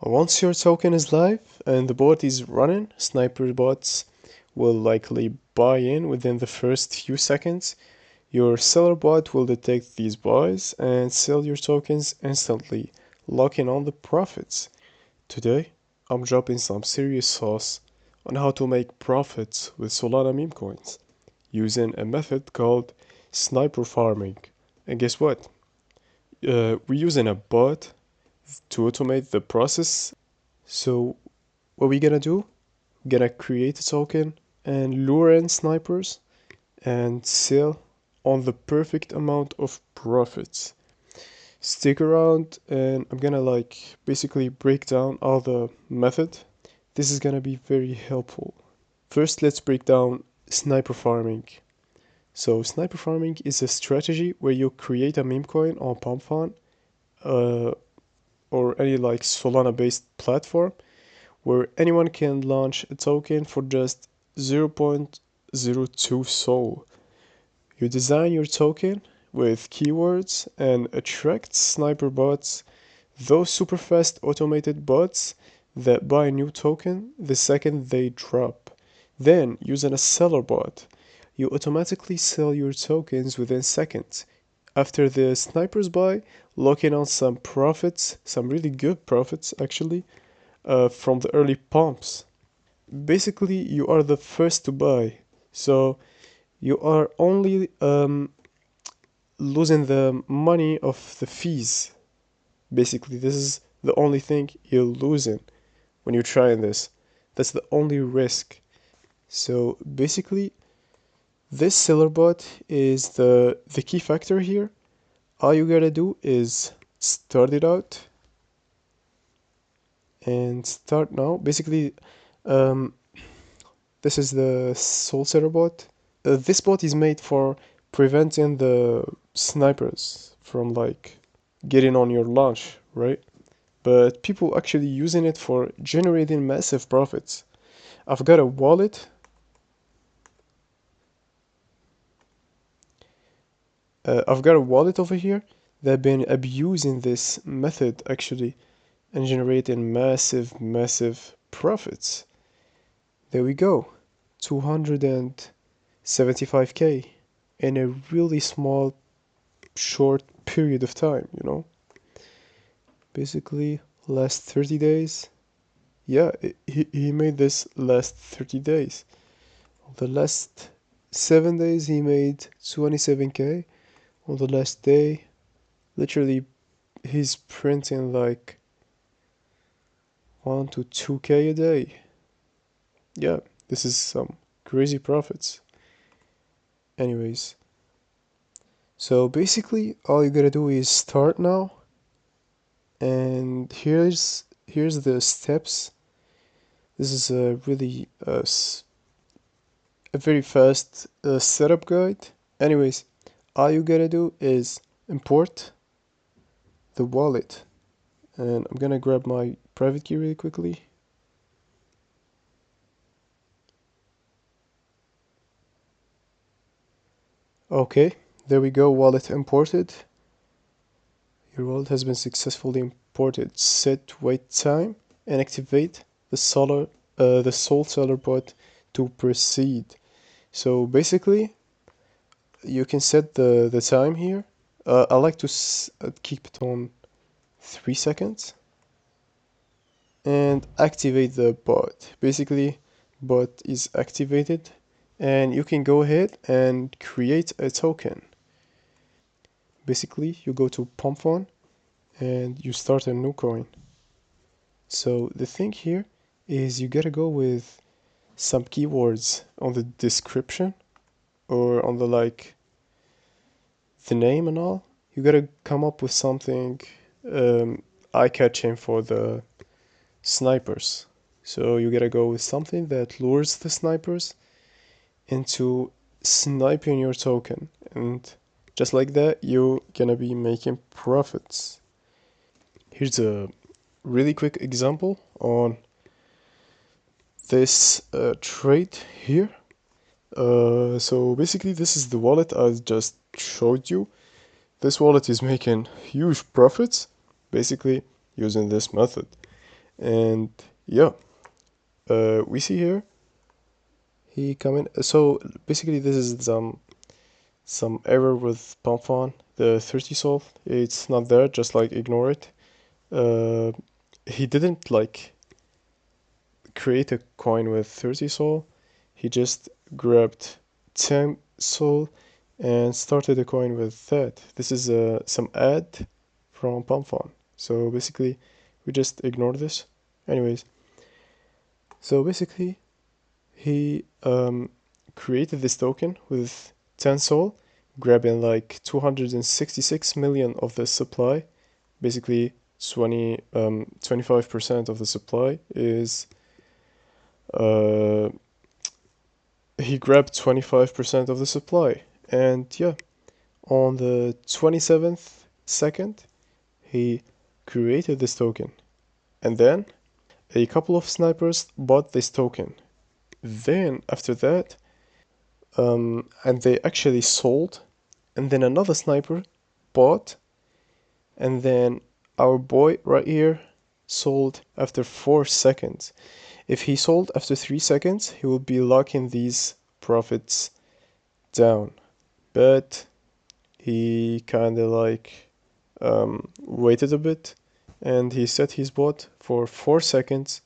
Once your token is live and the bot is running, sniper bots will likely buy in within the first few seconds. Your seller bot will detect these buys and sell your tokens instantly, locking on the profits. Today, I'm dropping some serious sauce on how to make profits with Solana meme coins using a method called sniper farming. And guess what? We're using a bot to automate the process. So what we gonna do? We're gonna create a token and lure in snipers and sell on the perfect amount of profits. Stick around and I'm gonna basically break down all the method. This is gonna be very helpful. First, let's break down sniper farming. So sniper farming is a strategy where you create a meme coin on PumpFun uh, or any Solana based platform where anyone can launch a token for just 0.02 SOL. You design your token with keywords and attract sniper bots, those super fast automated bots that buy a new token the second they drop. Then, using a seller bot, you automatically sell your tokens within seconds. After the snipers buy, locking on some profits, some really good profits actually, from the early pumps. Basically, you are the first to buy, so you are only losing the money of the fees. Basically, this is the only thing you're losing when you're trying this. That's the only risk. So basically, this seller bot is the key factor here. All you gotta do is start it out and start now. Basically, um, this is the soul seller bot. This bot is made for preventing the snipers from getting on your launch, right? But people actually using it for generating massive profits. I've got a wallet. I've got a wallet over here that been abusing this method actually and generating massive profits. There we go. 275k in a really small short period of time. Basically last 30 days. Yeah, he made this last 30 days. The last 7 days he made 27k. On the last day, literally he's printing 1 to 2k a day. Yeah, this is some crazy profits. Anyways, so basically all you gotta do is start now, and here's the steps. This is a really a very fast setup guide. Anyways, all you gotta do is import the wallet, and I'm gonna grab my private key really quickly. Okay, there we go, wallet imported. Your wallet has been successfully imported. Set wait time and activate the soul seller bot to proceed. So basically, you can set the time here. I like to keep it on 3 seconds and activate the bot. Basically, bot is activated and you can go ahead and create a token. Basically, you go to PumpFun and you start a new coin. So the thing here is you gotta go with some keywords on the description or on the name and all. You gotta come up with something eye-catching for the snipers. So you gotta go with something that lures the snipers into sniping your token, and just like that you're gonna be making profits. Here's a really quick example on this trade here. So basically this is the wallet I just showed you. This wallet is making huge profits basically using this method. And yeah, we see here he coming. So basically, this is some error with Pump the 30 sol. It's not there. Just like ignore it. Uh, he didn't like create a coin with 30 sol. He just grabbed 10 sol and started a coin with that. This is some ad from Pump. So basically, we just ignore this. Anyways, so basically, he created this token with 10 sol, grabbing like 266 million of the supply. Basically, 25% of the supply is uh, he grabbed 25% of the supply. And yeah, on the 27th second, he created this token. And then a couple of snipers bought this token. Then after that, and they actually sold, and then another sniper bought, and then our boy right here sold after 4 seconds. If he sold after 3 seconds, he would be locking these profits down. But he kind of like waited a bit, and he set his bot for 4 seconds,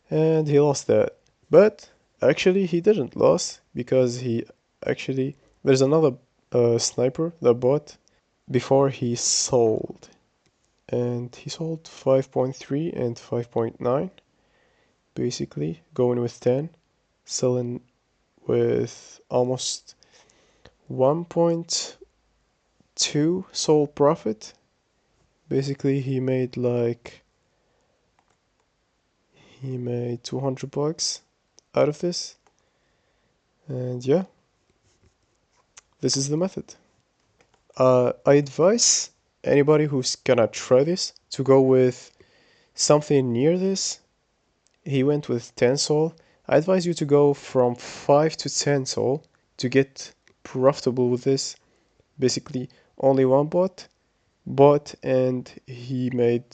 and he lost that. But actually he didn't lose, because he actually, there's another sniper that bought before he sold, and he sold 5.3 and 5.9, basically going with 10, selling with almost 1.2 sold profit. Basically he made 200 bucks out of this. And yeah, this is the method. I advise anybody who's gonna try this to go with something near this. He went with 10 sol. I advise you to go from 5 to 10 sol to get profitable with this. Basically, only one bought, and he made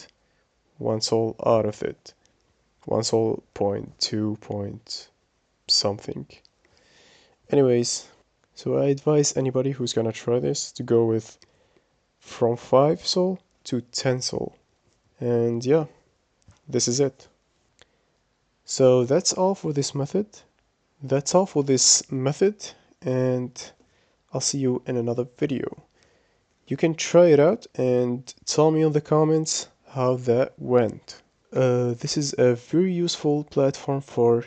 1 sol out of it. 1 sol point 2 point something. Anyways, so I advise anybody who's gonna try this to go with from 5 sol to 10 sol. And yeah, this is it. So that's all for this method. That's all for this method, and I'll see you in another video. You can try it out and tell me in the comments how that went. This is a very useful platform for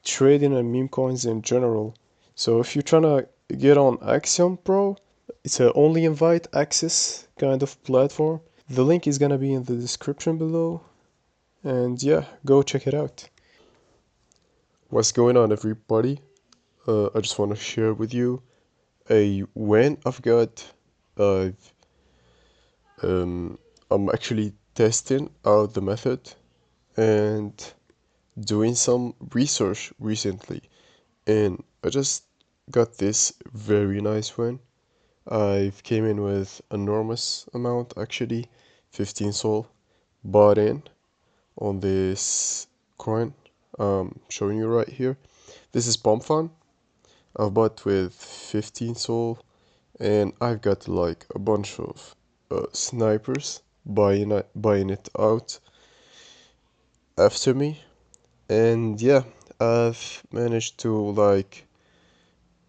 trading and meme coins in general. So if you're trying to get on Axiom Pro, it's a only invite access kind of platform. The link is gonna be in the description below. And yeah, go check it out. What's going on, everybody? I just want to share with you a win I've got. Uh, I'm actually testing out the method and doing some research recently, and I just got this very nice win. I've came in with enormous amount, actually 15 sol bought in on this coin showing you right here. This is Pump Fun. I've bought with 15 sol, and I've got like a bunch of snipers buying it out after me. And yeah, I've managed to like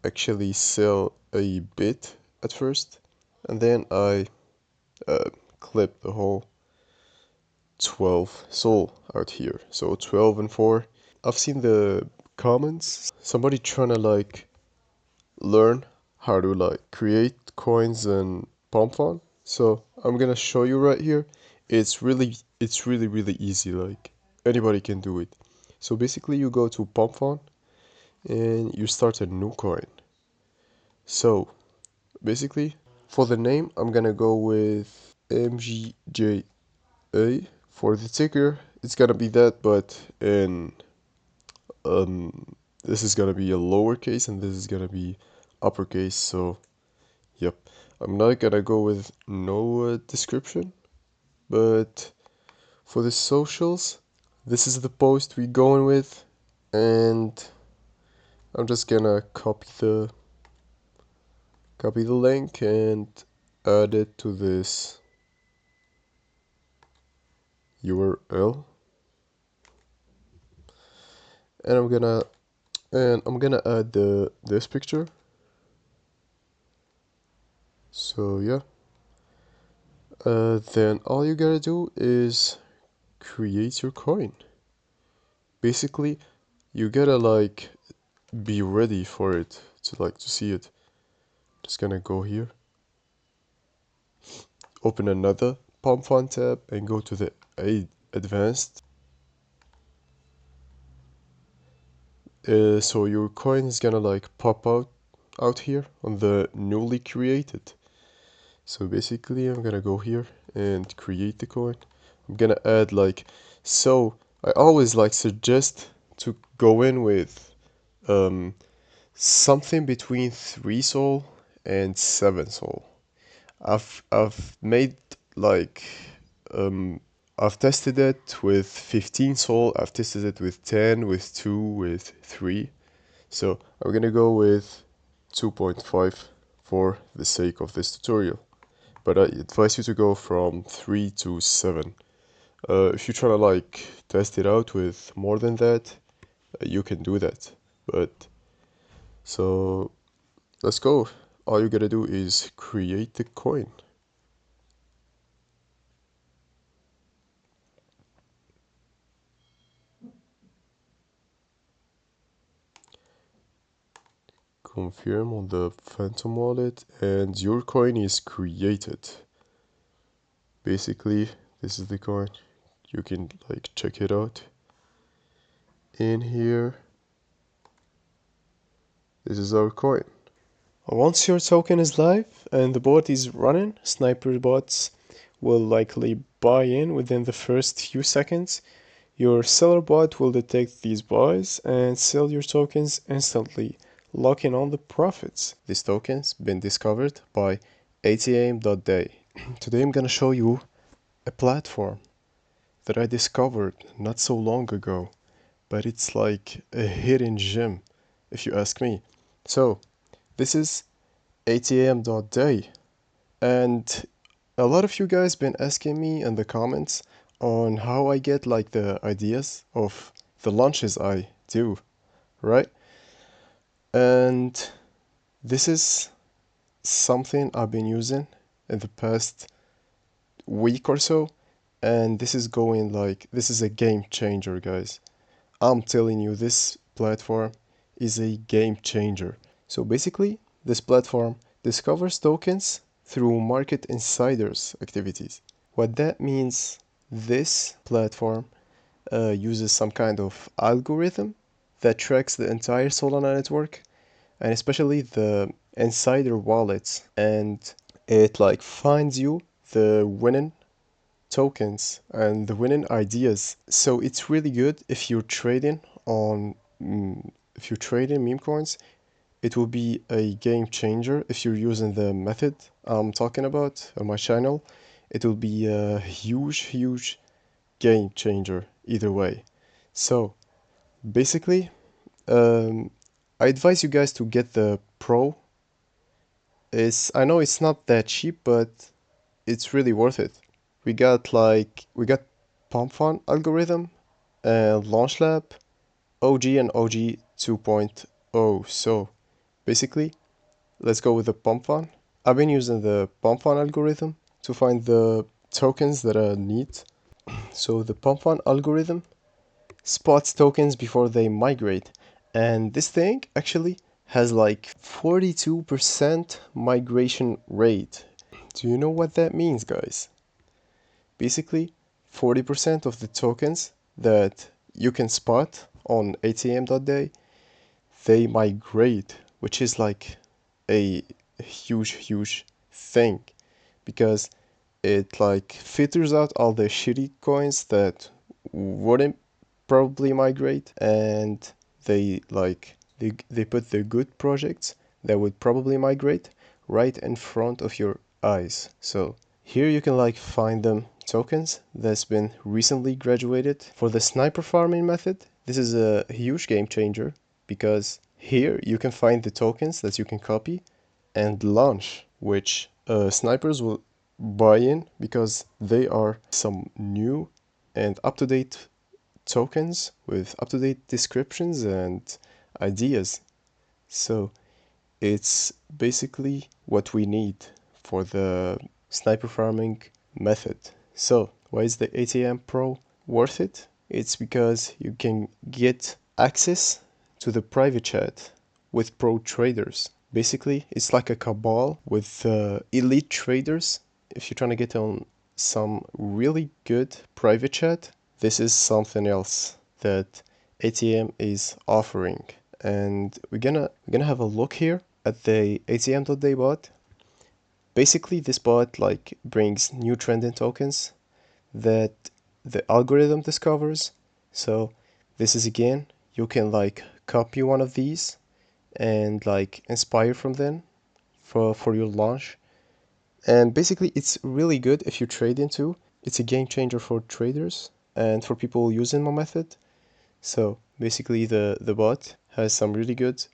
actually sell a bit at first, and then I uh, clipped the whole 12 sol out here. So 12 and 4. I've seen the comments, somebody trying to like learn how to like create coins and pump on. So I'm gonna show you right here. It's really easy, like anybody can do it. So basically you go to pump on and you start a new coin. So basically for the name I'm gonna go with MGJA. For the ticker it's gonna be that, but in this is gonna be a lowercase and this is gonna be uppercase. So yep, I'm not gonna go with no description, but for the socials this is the post we're going with, and I'm just gonna copy the link and add it to this URL, and I'm gonna add this picture. So yeah, then all you gotta do is create your coin. Basically, you gotta like be ready for it to see it. Just gonna go here, open another Palm Font tab, and go to the advanced. So your coin is gonna like pop out here on the newly created. So basically, I'm gonna go here and create the coin. I'm gonna add like, so I always like suggest to go in with something between 3 sol and 7 sol. I've made like um I've tested it with 15 sol, I've tested it with 10, with 2, with 3. So I'm gonna go with 2.5 for the sake of this tutorial. But I advise you to go from 3 to 7. If you're trying to like test it out with more than that, you can do that. But so let's go. All you gotta do is create the coin. Confirm on the Phantom wallet, and your coin is created. Basically, this is the coin. You can like check it out. In here, this is our coin. Once your token is live and the bot is running, sniper bots will likely buy in within the first few seconds. Your seller bot will detect these buys and sell your tokens instantly, locking on the profits. This token's been discovered by Axiom.day. Today I'm gonna show you a platform that I discovered not so long ago, but it's like a hidden gem, if you ask me. So, this is atm.day, and a lot of you guys been asking me in the comments on how I get like the ideas of the launches I do, right? And this is something I've been using in the past week or so, and this is going like, this is a game changer, guys. I'm telling you, this platform is a game changer. So basically, this platform discovers tokens through market insiders activities. What that means, this platform uses some kind of algorithm that tracks the entire Solana network, and especially the insider wallets, and it like finds you the winning tokens and the winning ideas. So it's really good if you're trading on if you're trading meme coins. It will be a game changer if you're using the method I'm talking about on my channel. It will be a huge game changer either way. So basically, I advise you guys to get the pro. I know it's not that cheap, but it's really worth it. We got pump fun algorithm and launch lab, OG and OG 2.0. So basically, let's go with the pump fun. I've been using the pump fun algorithm to find the tokens that I need. So the pump fun algorithm spots tokens before they migrate, and this thing actually has like 42% migration rate. Do you know what that means, guys? Basically, 40% of the tokens that you can spot on atm.day, they migrate, which is like a huge thing, because it like filters out all the shitty coins that wouldn't probably migrate, and they put the good projects that would probably migrate right in front of your eyes. So here you can like find them tokens that's been recently graduated. For the sniper farming method, this is a huge game changer because here you can find the tokens that you can copy and launch, which snipers will buy in because they are some new and up-to-date tokens with up-to-date descriptions and ideas. So it's basically what we need for the sniper farming method. So why is the ATM Pro worth it? It's because you can get access to the private chat with pro traders. Basically, it's like a cabal with elite traders. If you're trying to get on some really good private chat, this is something else that ATM is offering. And we're gonna have a look here at the ATM.day bot. Basically, this bot like brings new trending tokens that the algorithm discovers. So this is again, you can like copy one of these and like inspire from them for your launch. And basically it's really good if you trade into. It's a game changer for traders and for people using my method. So basically the bot has some really good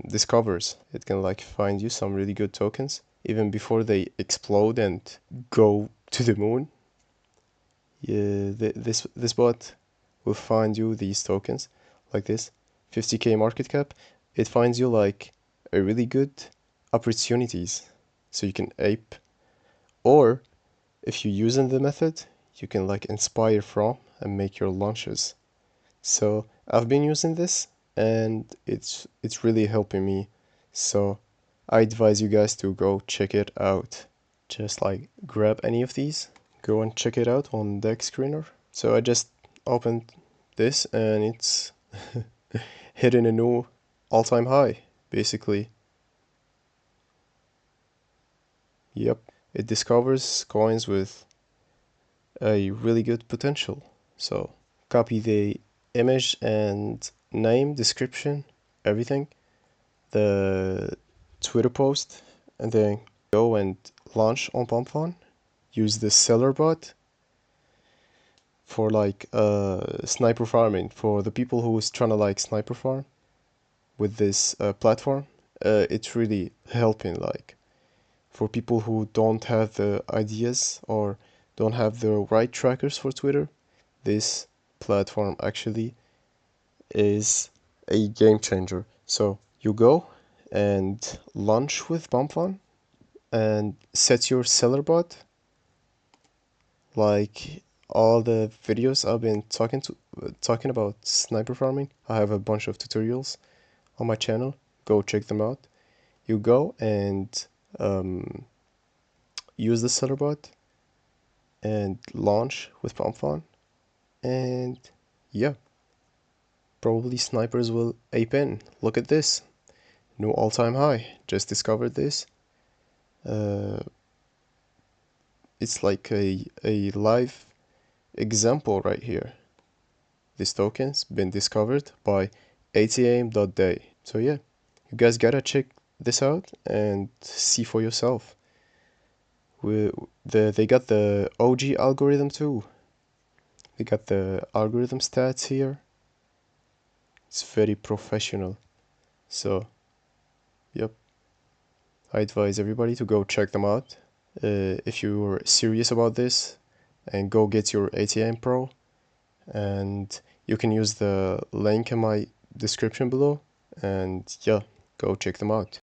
discovers. It can like find you some really good tokens even before they explode and go to the moon. Yeah, this bot will find you these tokens like this 50k market cap. It finds you like a really good opportunities so you can ape, or if you using the method you can like inspire from and make your launches. So I've been using this and it's really helping me. So I advise you guys to go check it out. Just like grab any of these, go and check it out on deck screener. So I just opened this and it's hitting a new all-time high basically. Yep, it discovers coins with a really good potential. So copy the image and name, description, everything, the Twitter post, and then go and launch on PumpFun. Use the seller bot for like sniper farming for the people who's trying to like sniper farm with this platform. It's really helping like for people who don't have the ideas or don't have the right trackers for Twitter. This platform actually is a game changer. So you go and launch with PumpFun and set your seller bot like all the videos I've been talking about sniper farming. I have a bunch of tutorials on my channel. Go check them out. You go and use the seller bot and launch with PumpFun, and yeah, probably snipers will ape in. Look at this, new all-time high. Just discovered this. It's like a live example right here. This token's been discovered by ATM.day. So yeah, you guys gotta check this out and see for yourself. They got the OG algorithm too. They got the algorithm stats here. It's very professional. So, yep, I advise everybody to go check them out. If you're serious about this, and go get your ATM Pro, and you can use the link in my description below, and yeah, go check them out.